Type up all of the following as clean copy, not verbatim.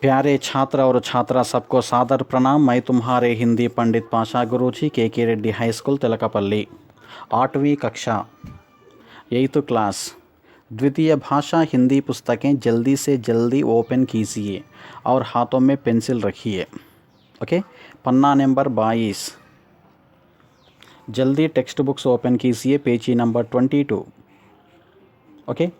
प्यारे छात्र और छात्रा सबको सादर प्रणाम। मैं तुम्हारे हिंदी पंडित पाशा गुरुजी के रेड्डी हाई स्कूल तिलकपल्ली 8वीं कक्षा 8th क्लास द्वितीय भाषा हिंदी पुस्तकें जल्दी से जल्दी ओपन कीजिए और हाथों में पेंसिल रखिए। ओके, पन्ना नंबर 22। जल्दी टेक्स्ट बुक्स ओपन कीजिए, पेजी नंबर 22। ओके,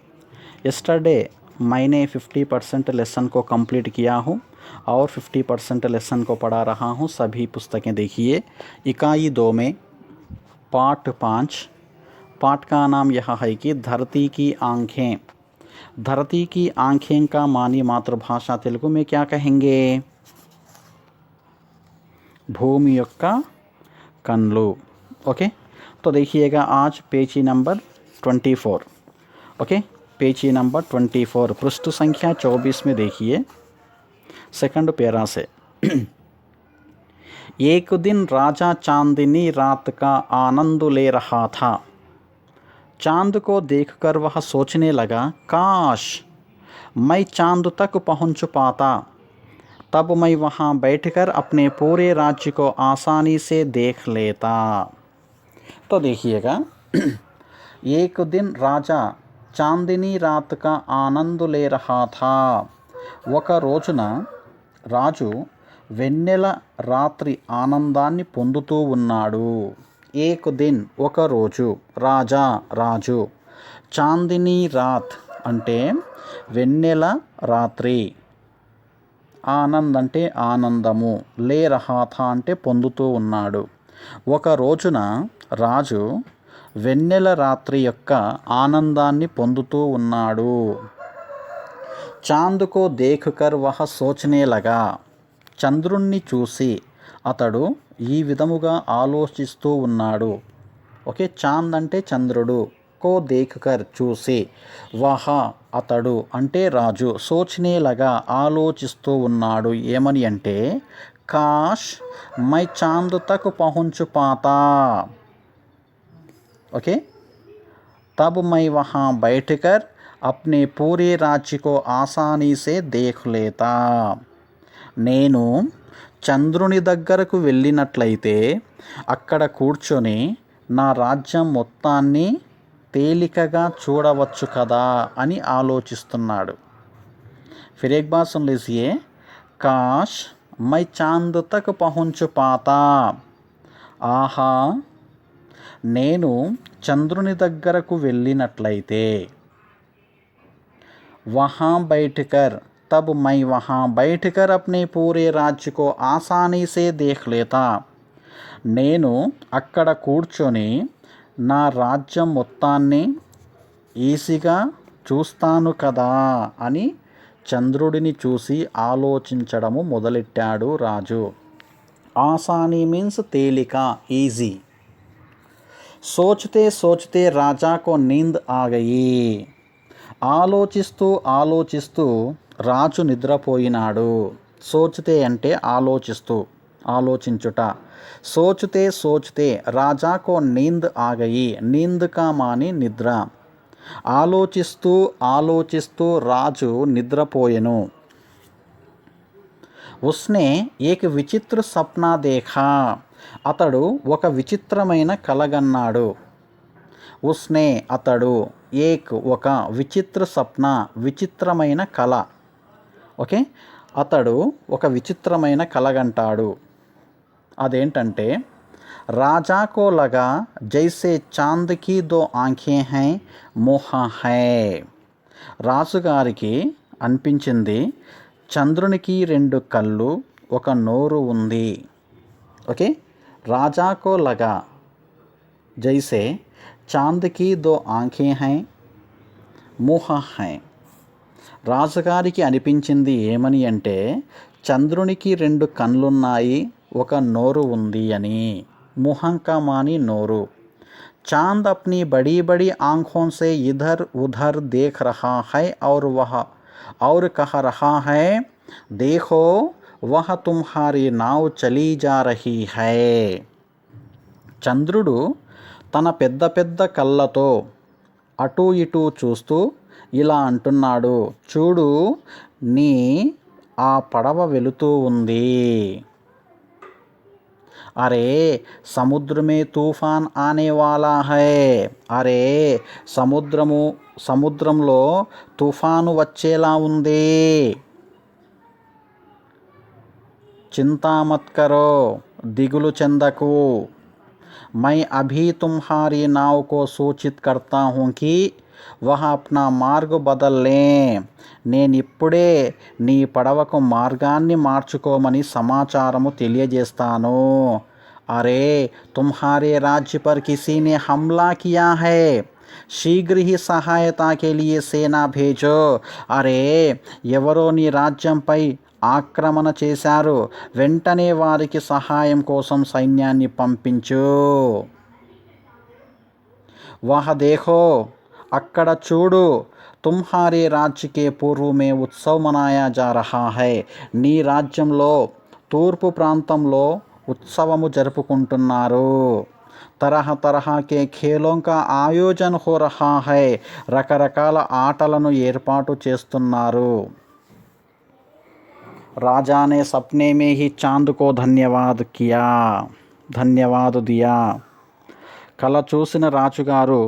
यस्टरडे मैंने 50% लेसन को कंप्लीट किया हूँ और 50% लेसन को पढ़ा रहा हूँ। सभी पुस्तकें देखिए। इकाई 2 में पाठ 5, पाठ का नाम यह है कि धरती की आंखें। धरती की आंखें का मानी मातृभाषा तेलुगु में क्या कहेंगे? भूमि యొక్క కన్నులు। ओके, तो देखिएगा आज पेजी नंबर 24। ओके, पेजी नंबर 24 पृष्ठ संख्या 24 में देखिए, सेकंड पैरा से। एक दिन राजा चांदनी रात का आनंद ले रहा था। चांद को देखकर वह सोचने लगा, काश मैं चांद तक पहुंच पाता, तब मैं वहां बैठकर अपने पूरे राज्य को आसानी से देख लेता। तो देखिएगा, एक दिन राजा చాందిని రాత్ కా ఆనంద్ లే రహా థా। ఒక రోజున రాజు వెన్నెల రాత్రి ఆనందాన్ని పొందుతూ ఉన్నాడు। ఏక్ దిన్ ఒక రోజు, రాజా రాజు, చాందిని రాత్ అంటే వెన్నెల రాత్రి, ఆనంద్ అంటే ఆనందము, లే రహా థా అంటే పొందుతూ ఉన్నాడు। ఒక రోజున రాజు వెన్నెల రాత్రి యొక్క ఆనందాన్ని పొందుతూ ఉన్నాడు। చాంద్ కో దేఖ్కర్ వహ సోచనే లగా। చంద్రుణ్ణి చూసి అతడు ఈ విధముగా ఆలోచిస్తూ ఉన్నాడు। ఓకే, చాంద్ అంటే చంద్రుడు, కో దేఖ్కర్ చూసి, వహ అతడు అంటే రాజు, సోచనే లగా ఆలోచిస్తూ ఉన్నాడు। ఏమని అంటే, కాష్ మై చాంద్ తక్ పహుంచ్ పాతా। ओके, तब मैं वहाँ बैठकर अपने पूरे राज्य को आसानी से देख लेता। నేను చంద్రుని దగ్గరకు వెళ్ళినట్లయితే అక్కడ కూర్చొని నా రాజ్యం మొత్తాన్ని తేలికగా చూడవచ్చు కదా అని ఆలోచిస్తున్నాడు। फिर एक बार सुन लीजिए, काश मैं चांद तक पहुंच पाता। ఆహా, నేను చంద్రుని దగ్గరకు వెళ్ళినట్లయితే, वहाँ बैठकर, तब मैं वहाँ बैठकर अपने पूरे राज्य को आसानी से देख लेता। నేను అక్కడ కూర్చొని నా రాజ్యం మొత్తాన్ని ఈజీగా చూస్తాను కదా అని చంద్రుడిని చూసి ఆలోచించడము మొదలెట్టాడు రాజు। ఆసానీ మీన్స్ తేలిక, ఈజీ। सोचते सोचते राजा को नींद आ गई। ఆలోచిస్తూ ఆలోచిస్తూ రాజు నిద్రపోయినాడు। సోచతే అంటే ఆలోచిస్తూ, ఆలోచించుట। సోచతే సోచతే రాజా కో నీంద్ ఆ గయి। నీంద్ కా మాని నిద్ర। ఆలోచిస్తూ ఆలోచిస్తూ రాజు నిద్రపోయెను। ఉస్నే ఏక్ విచిత్ర సప్నా దేఖా। అతడు ఒక విచిత్రమైన కలగన్నాడు। ఉస్నే అతడు, ఏక్ ఒక, విచిత్ర సప్న విచిత్రమైన కల। ఓకే, అతడు ఒక విచిత్రమైన కలగంటాడు। అదేంటంటే, రాజా కో లగా జైసే చాంద్ కి దో ఆంఖే హై మోహ హై। రాజుగారికి అనిపించింది, చంద్రునికి 2 కళ్ళు, ఒక నోరు ఉంది। ఓకే, राजा को लगा जैसे चांद की 2 आंखें हैं, मुह हैं। రాజుగారికి అనిపించింది ఏమని అంటే, చంద్రునికి 2 కన్నులున్నాయి, ఒక నోరు ఉంది అని। ముహం కా మాని నోరు। चांद अपनी बड़ी बड़ी आंखों से इधर उधर देख रहा है और कह रहा है, देखो वह तुम्हारी नाव चली जा रही है। చంద్రుడు తన పెద్ద పెద్ద కళ్ళతో అటూ ఇటూ చూస్తూ ఇలా అంటున్నాడు, చూడు నీ ఆ పడవ వెళుతూ ఉంది. అరే సముద్ర మే తూఫాన్ ఆనే వాలా హై. అరే సముద్రంలో తుఫాను వచ్చేలా ఉంది. చింతా మత్ కరో, దిగులు చెందకు. मैं अभी तुम्हारी नाव को सूचित करता हूँ कि वह अपना మార్గ బదల్ లేం. నేనిప్పుడే నీ పడవకు మార్గాన్ని మార్చుకోమని సమాచారము తెలియజేస్తాను. అరే तुम्हारे राज्य पर किसी ने हमला किया है, शीघ्र ही सहायता के लिए सेना भेजो. అరే ఎవరో నీ రాజ్యంపై ఆక్రమణ చేశారు, వెంటనే వారికి సహాయం కోసం సైన్యాన్ని పంపించు. వహ దేఖో, అక్కడ చూడు. తుమ్హారే రాజ్య కే పూర్వ మే ఉత్సవ్ మనాయా జా రహా హై. నీ రాజ్యంలో తూర్పు ప్రాంతంలో ఉత్సవము జరుపుకుంటున్నారు. తరహ తరహా కే ఖేలోం కా ఆయోజన్ హో రహా హై. రకరకాల ఆటలను ఏర్పాటు చేస్తున్నారు. राजा ने सपने में ही चांद को ధన్యవాద్ దియా. కల చూసిన రాజుగారు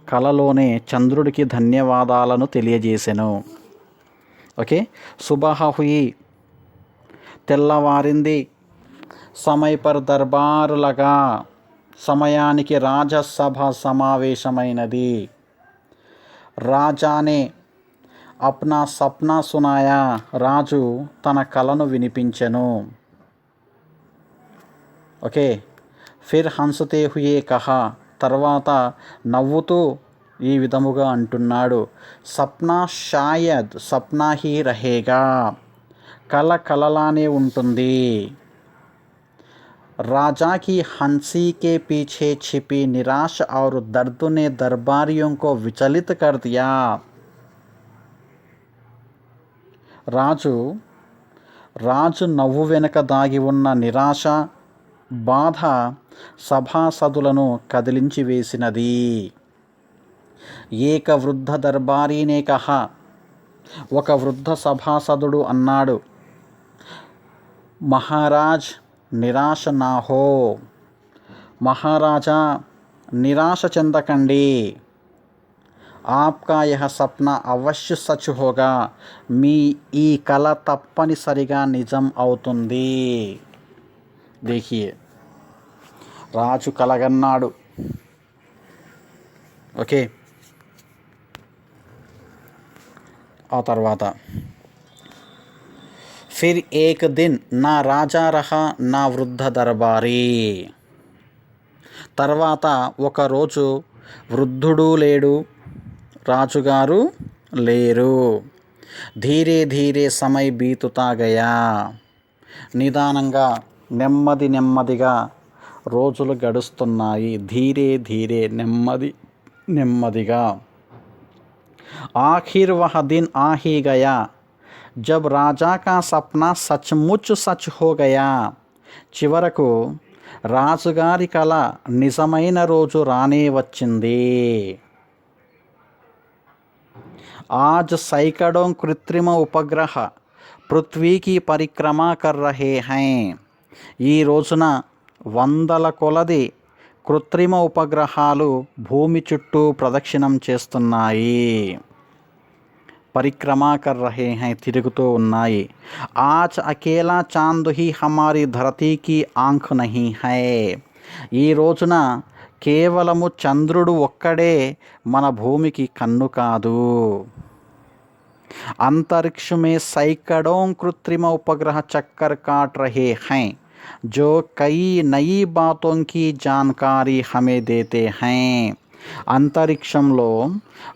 కలలోనే చంద్రుడికి ధన్యవాదాలను తెలియజేసెను. ఓకే, సుబహ హుయి, తెల్లవారింది. సమయ పర్ దర్బార్ లగా, సమయానికి రాజసభ సమావేశమైనది. రాజానే అప్నా సప్నా సునాయా, రాజు తన కలను వినిపించెను. ఓకే, ఫిర్ హన్సతే హుయే కహా, తర్వాత నవ్వుతూ ఈ విధముగా అంటున్నాడు. సప్నా షాయద్ సప్నా హీ రహేగా, కల కలలానే ఉంటుంది. राजा की हंसी के पीछे छिपी निराश और दर्द ने दरबारियों को विचलित कर दिया. రాజు నవ్వు వెనుక దాగి ఉన్న నిరాశ, బాధ సభాసదులను కదిలించి వేసినది. ఏక వృద్ధ దర్బారీనే కహా, ఒక వృద్ధ సభాసదుడు అన్నాడు. మహారాజ్ నిరాశ నా హో, మహారాజా నిరాశ చెందకండి. ఆప్కా యహ సప్నా అవశ్య సచ్ హోగా, మీ ఈ కల తప్పనిసరిగా నిజం అవుతుంది. దేఖియే, రాజు కలగన్నాడు. ఓకే, ఆ తర్వాత ఫిర్ ఏక్ దిన్ నా రాజా రహా నా వృద్ధ దర్బారీ. తర్వాత ఒకరోజు వృద్ధుడు లేడు, రాజుగారు లేరు. ధీరే ధీరే సమయ బీతుతా గయా, నిదానంగా నెమ్మదిగా రోజులు గడుస్తున్నాయి. ధీరే ధీరే నెమ్మదిగా. ఆఖిర్ వహ దిన్ ఆ హీ గయా జబ్ రాజా కా సప్నా సచ్ముచ్ సచ్ హో గయా. చివరకు రాజుగారి కల నిజమైన రోజు రానే వచ్చింది. आज सैकड़ों कृत्रिम उपग्रह पृथ्वी की परिक्रमा कर रहे हैं. ఈ రోజున వందల కొలది కృత్రిమ ఉపగ్రహాలు భూమి చుట్టూ ప్రదక్షిణం చేస్తున్నాయి. పరిక్రమా కర్ రహే హై, తిరుగుతూ ఉన్నాయి. ఆజ్ అకేలా Chand he హమారీ ధరతీ key Aankh Nahi high. ఈ రోజున కేవలము చంద్రుడు ఒక్కడే మన భూమికి కన్ను కాదు. अंतरिक्ष में सैकड़ों कृत्रिम उपग्रह चक्कर काट रहे हैं जो कई नई बातों की जानकारी हमें देते हैं. అంతరిక్షంలో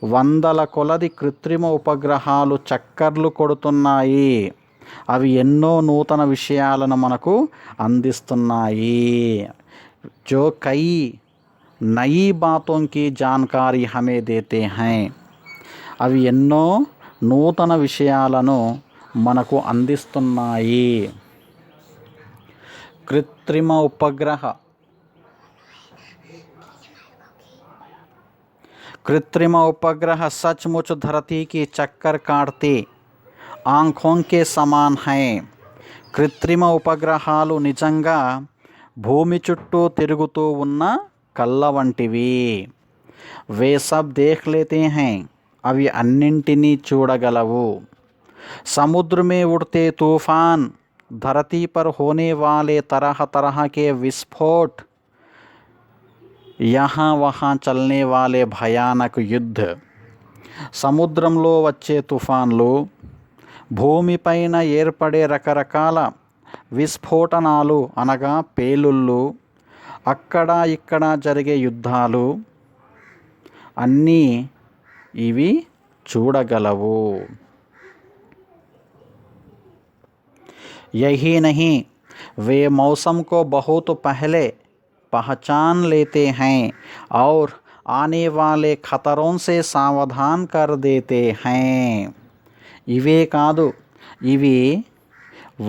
వందల కొలది కృత్రిమ ఉపగ్రహాలు చక్కర్లు కొడుతున్నాయి. అవి ఎన్నో నూతన విషయాలను మనకు అందిస్తున్నాయి. जो कई नई बातों की जानकारी हमें देते हैं. అవి ఎన్నో నూతన విషయాలను మనకు అందిస్తున్నాయి. కృత్రిమ ఉపగ్రహ कृत्रिम उपग्रह सचमुच धरती की चक्कर काटते आँखों के समान हैं. కృత్రిమ ఉపగ్రహాలు నిజంగా భూమి చుట్టూ తిరుగుతూ ఉన్న కళ్ళ వంటివి. వే సబ్ దేఖ్ లేతే हैं, అవి అన్నింటినీ చూడగలవు. समुद्र में उड़ते तूफान, धरती पर होने वाले तरह तरह के विस्फोट, यहाँ वहाँ चलने वाले भयानक युद्ध. సముద్రంలో వచ్చే తుఫాన్లు, భూమిపైన ఏర్పడే రకరకాల విస్ఫోటనాలు అనగా పేలుళ్ళు, అక్కడ ఇక్కడ జరిగే యుద్ధాలు అన్నీ ఇవి చూడగలవు. यही नहीं, वे मौसम को बहुत पहले पहचान लेते हैं और आने वाले खतरों से सावधान कर देते हैं. ఇవే కాదు, ఇవి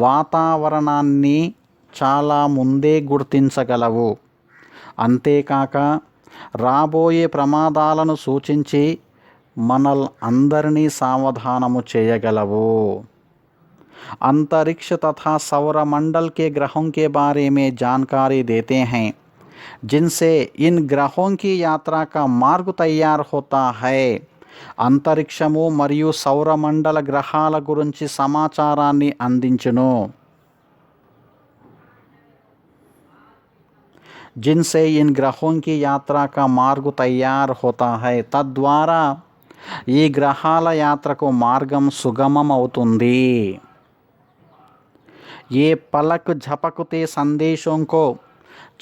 వాతావరణాన్ని చాలా ముందే గుర్తించగలవు. అంతేకాక రాబోయే ప్రమాదాలను సూచించి అందరినీ సావధానము చేయగలవు. अंतरिक्ष तथा सौरमंडल के ग्रहों के बारे में जानकारी देते हैं, जिनसे इन ग्रहों की यात्रा का मार्ग तैयार होता है. అంతరిక్షము మరియు సౌరమండల గ్రహాల గురించి సమాచారాన్ని అందించును. जिनसे इन ग्रहों की यात्रा का मार्ग तैयार होता है, తద్వారా ఈ గ్రహాల యాత్రకు మార్గం సుగమం అవుతుంది. ये पलक झपकते संदेशों को,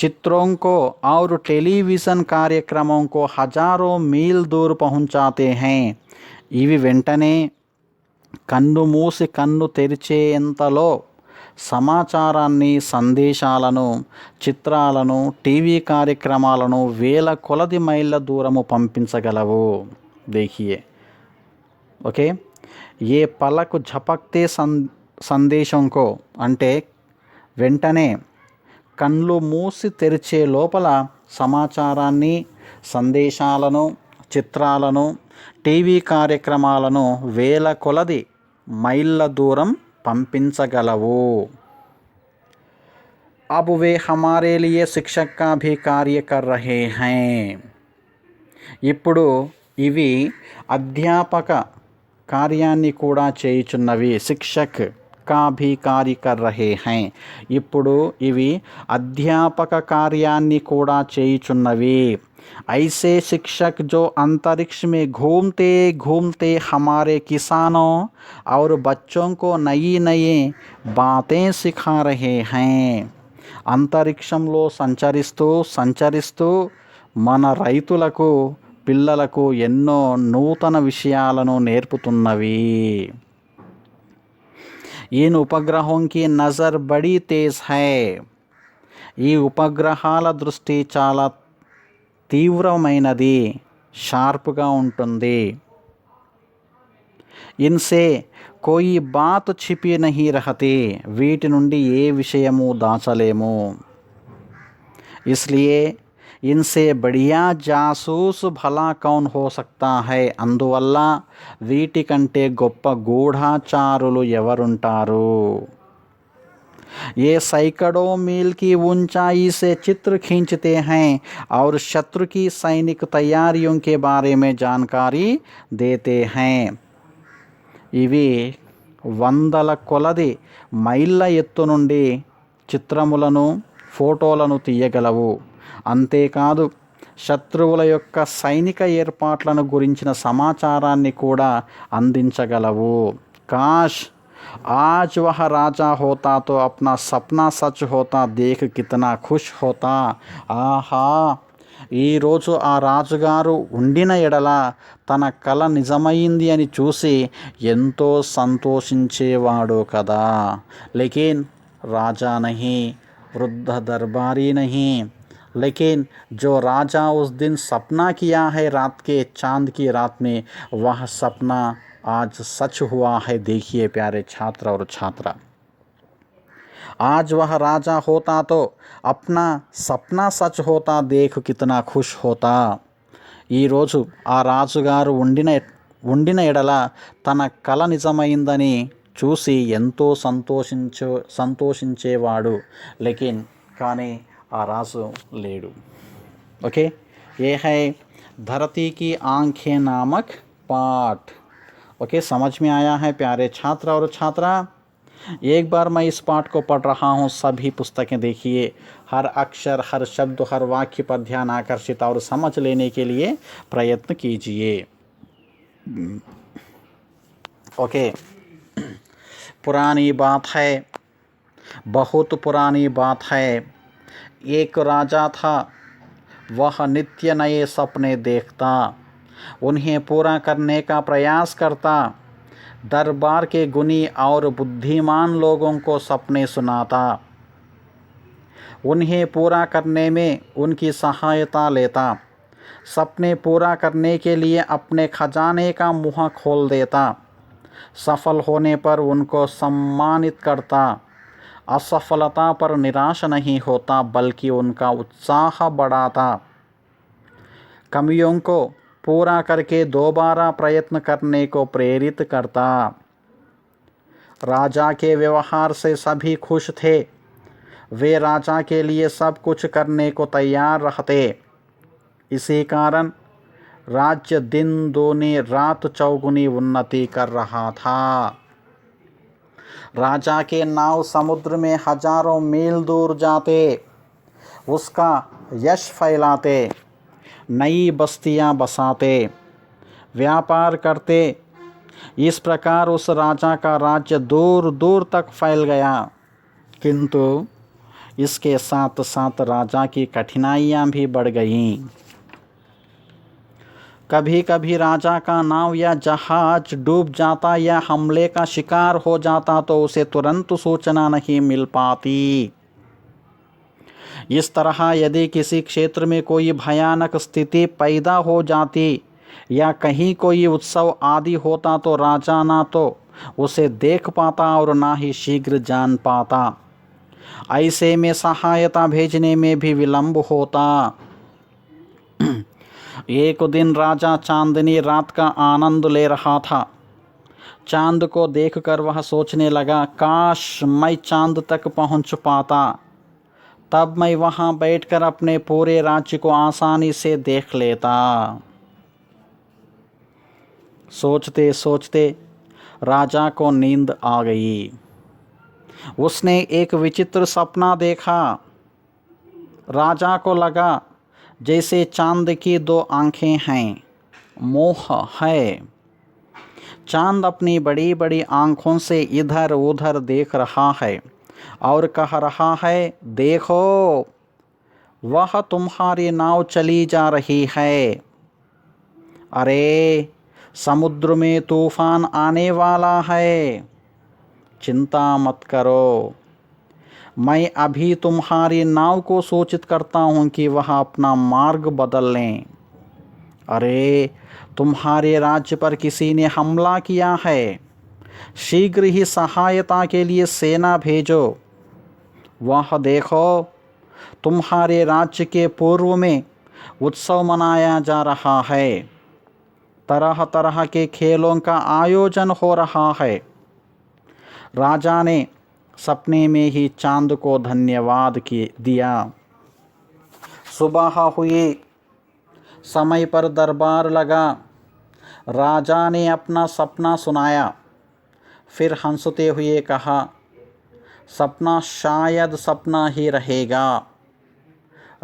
चित्रों को और टेलीविज़न कार्यक्रमों को हजारों मील दूर पहुंचाते हैं. ఇవి వెంటనే కన్ను మూసి కన్ను తెరిచేంతలో సమాచారాన్ని, సందేశాలను, చిత్రాలను, టీవీ కార్యక్రమాలను వేల కొలది మైళ్ళ దూరము పంపించగలవు. देखिए, ఓకే. ఏ పలకు झपकते సందేశం కో అంటే వెంటనే కళ్ళు మూసి తెరిచే లోపల సమాచారాన్ని, సందేశాలను, చిత్రాలను, టీవీ కార్యక్రమాలను వేల కొలది మైళ్ళ దూరం పంపించగలవు. अब वे हमारे लिए शिक्षक का भी कार्य कर रहे हैं. ఇప్పుడు ఇవి అధ్యాపక కార్యాన్ని కూడా చేయుచున్నవి. శిక్షక్ का भी कार्य कर रहे हैं. ఇప్పుడు ఇవి అధ్యాపక కార్యాన్ని కూడా చేయుచున్నవి. ऐसे शिक्षक जो अंतरिक्ष में घूमते घूमते हमारे किसानों और बच्चों को नई नई बातें सिखा रहे हैं. అంతరిక్షంలో సంచరిస్తూ సంచరిస్తూ మన రైతులకు, పిల్లలకు ఎన్నో నూతన విషయాలను నేర్పుతున్నవి. इन उपग्रहों की नज़र बड़ी तेज़ है. ఈ ఉపగ్రహాల దృష్టి చాలా తీవ్రమైనది, షార్ప్గా ఉంటుంది. ఇన్సే కోయి బాత్ छिपी नहीं रहती, వీటి నుండి ఏ విషయము దాచలేము. इसलिए इनसे बढ़िया जासूस भला कौन हो सकता है. అందువల్ల వీటి కంటే గొప్ప గూఢాచారులు ఎవరుంటారు. ये सैकड़ों मील की ऊंचाई से चित्र खींचते हैं और शत्रु की सैनिक तैयारियों के बारे में जानकारी देते हैं. ఇవి వందల కొలది మైళ్ళ ఎత్తు నుండి చిత్రములను, ఫోటోలను తీయగలవు. అంతేకాదు శత్రువుల యొక్క సైనిక ఏర్పాట్లను గురించిన సమాచారాన్ని కూడా అందించగలవు. కాష్ आज वह राजा होता तो अपना सपना सच होता, देख कितना खुश होता. ఆహా, ఈరోజు ఆ రాజుగారు ఉండిన ఎడల తన కల నిజమైంది అని చూసి ఎంతో సంతోషించేవాడు కదా. లేకిన్ రాజా నహీ, వృద్ధ దర్బారీ నహీ, लेकिन जो राजा उस दिन सपना किया है रात के चांद की रात में, वह सपना आज सच हुआ है. देखिए प्यारे छात्र और छात्रा, आज वह राजा होता तो अपना सपना सच होता, देख कितना खुश होता. ఈరోజు ఆ రాజుగారు ఉండిన ఎడల తన కల నిజమైందని చూసి ఎంతో సంతోషించేవాడు. కానీ ఆ రాజు లేడు. ओके, ये है धरती की आंखें नामक पाठ. ओके, समझ में आया है प्यारे छात्र और छात्रा? एक बार मैं इस पाठ को पढ़ रहा हूँ, सभी पुस्तकें देखिए, हर अक्षर, हर शब्द, हर वाक्य पर ध्यान आकर्षित और समझ लेने के लिए प्रयत्न कीजिए. ओके, पुरानी बात है, बहुत पुरानी बात है. एक राजा था, वह नित्य नए सपने देखता, उन्हें पूरा करने का प्रयास करता, दरबार के गुणी और बुद्धिमान लोगों को सपने सुनाता, उन्हें पूरा करने में उनकी सहायता लेता, सपने पूरा करने के लिए अपने खजाने का मुँह खोल देता, सफल होने पर उनको सम्मानित करता, असफलता पर निराश नहीं होता बल्कि उनका उत्साह बढ़ाता, कमियों को पूरा करके दोबारा प्रयत्न करने को प्रेरित करता. राजा के व्यवहार से सभी खुश थे, वे राजा के लिए सब कुछ करने को तैयार रहते. इसी कारण राज्य दिन दूनी रात चौगुनी उन्नति कर रहा था. राजा के नाव समुद्र में हजारों मील दूर जाते, उसका यश फैलाते, नई बस्तियां बसाते, व्यापार करते. इस प्रकार उस राजा का राज्य दूर दूर तक फैल गया. किंतु इसके साथ साथ राजा की कठिनाइयां भी बढ़ गईं. कभी कभी राजा का नाव या जहाज डूब जाता या हमले का शिकार हो जाता तो उसे तुरंत सूचना नहीं मिल पाती. इस तरह यदि किसी क्षेत्र में कोई भयानक स्थिति पैदा हो जाती या कहीं कोई उत्सव आदि होता तो राजा ना तो उसे देख पाता और ना ही शीघ्र जान पाता. ऐसे में सहायता भेजने में भी विलंब होता. एक दिन राजा चांदनी रात का आनंद ले रहा था. चांद को देखकर वह सोचने लगा, काश मैं चांद तक पहुंच पाता, तब मैं वहां बैठकर अपने पूरे राज्य को आसानी से देख लेता. सोचते सोचते राजा को नींद आ गई. उसने एक विचित्र सपना देखा. राजा को लगा जैसे चांद की दो आंखें हैं, मोह है. चांद अपनी बड़ी बड़ी आँखों से इधर उधर देख रहा है और कह रहा है, देखो वह तुम्हारी नाव चली जा रही है. अरे समुद्र में तूफान आने वाला है, चिंता मत करो, मैं अभी तुम्हारी नाव को सूचित करता हूँ कि वह अपना मार्ग बदल लें. अरे तुम्हारे राज्य पर किसी ने हमला किया है, शीघ्र ही सहायता के लिए सेना भेजो. वह देखो तुम्हारे राज्य के पूर्व में उत्सव मनाया जा रहा है, तरह तरह के खेलों का आयोजन हो रहा है. राजा ने सपने में ही चांद को धन्यवाद दिया. सुबह हुई, समय पर दरबार लगा. राजा ने अपना सपना सुनाया, फिर हंसते हुए कहा, सपना शायद सपना ही रहेगा.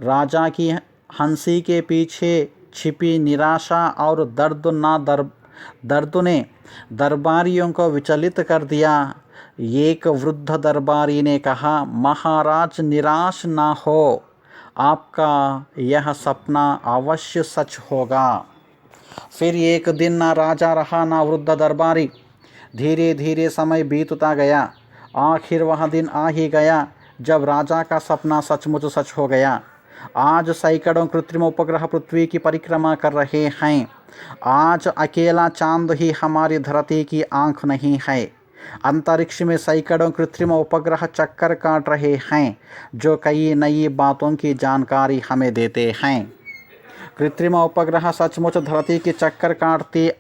राजा की हंसी के पीछे छिपी निराशा और दर्द ने दरबारियों को विचलित कर दिया. एक वृद्ध दरबारी ने कहा, महाराज निराश ना हो, आपका यह सपना अवश्य सच होगा. फिर एक दिन ना राजा रहा ना वृद्ध दरबारी. धीरे धीरे समय बीतता गया. आखिर वह दिन आ ही गया जब राजा का सपना सचमुच सच हो गया. आज सैकड़ों कृत्रिम उपग्रह पृथ्वी की परिक्रमा कर रहे हैं. आज अकेला चांद ही हमारी धरती की आँख नहीं है. अंतरिक्ष में सैकड़ों कृत्रिम उपग्रह चक्कर काट रहे हैं जो कई नई बातों की जानकारी हमें देते हैं. कृत्रिम उपग्रह सचमुच धरती की चक्कर काटती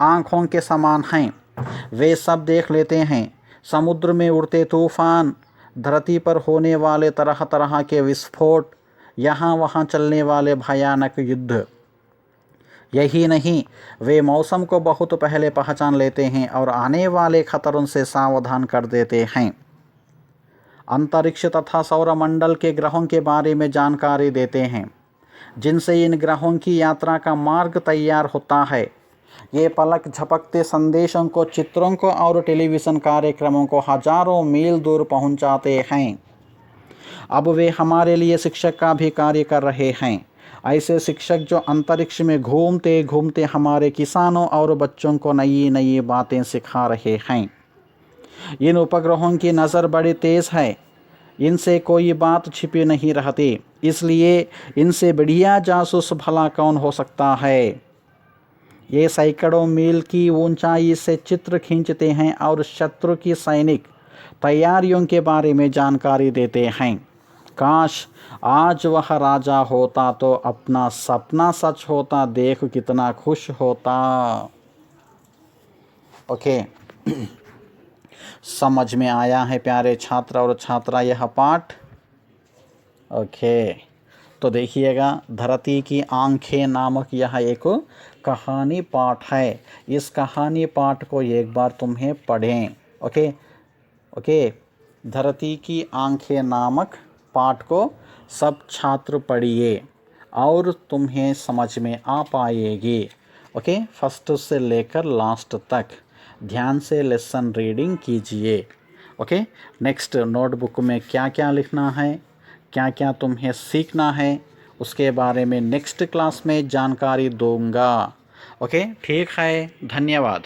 आँखों के समान हैं। वे सब देख लेते हैं। समुद्र में उड़ते तूफान, धरती पर होने वाले तरह तरह के विस्फोट, यहाँ वहाँ चलने वाले भयानक युद्ध। यही नहीं, वे मौसम को बहुत पहले पहचान लेते हैं और आने वाले खतरों से सावधान कर देते हैं। अंतरिक्ष तथा सौरमंडल के ग्रहों के बारे में जानकारी देते हैं, जिनसे इन ग्रहों की यात्रा का मार्ग तैयार होता है। ये पलक झपकते संदेशों को, चित्रों को और टेलीविज़न कार्यक्रमों को हजारों मील दूर पहुंचाते हैं। अब वे हमारे लिए शिक्षक का भी कार्य कर रहे हैं। ऐसे शिक्षक जो अंतरिक्ष में घूमते घूमते हमारे किसानों और बच्चों को नई नई बातें सिखा रहे हैं। इन उपग्रहों की नज़र बड़ी तेज़ है, इनसे कोई बात छिपी नहीं रहती, इसलिए इनसे बढ़िया जासूस भला कौन हो सकता है। ये सैकड़ों मील की ऊंचाई से चित्र खींचते हैं और शत्रु की सैनिक तैयारियों के बारे में जानकारी देते हैं। काश आज वह राजा होता तो अपना सपना सच होता, देख कितना खुश होता। ओके समझ में आया है प्यारे छात्र और छात्रा यह पाठ? ओके तो देखिएगा, धरती की आंखें नामक यह एक कहानी पाठ है। इस कहानी पाठ को एक बार तुम्हें पढ़ें। ओके धरती की आंखें नामक पाठ को सब छात्र पढ़िए और तुम्हें समझ में आ पाएगी। ओके फर्स्ट से लेकर लास्ट तक ध्यान से लेसन रीडिंग कीजिए। ओके नेक्स्ट नोटबुक में क्या क्या लिखना है, क्या क्या तुम्हें सीखना है, उसके बारे में नेक्स्ट क्लास में जानकारी दूंगा। ओके ठीक है, धन्यवाद।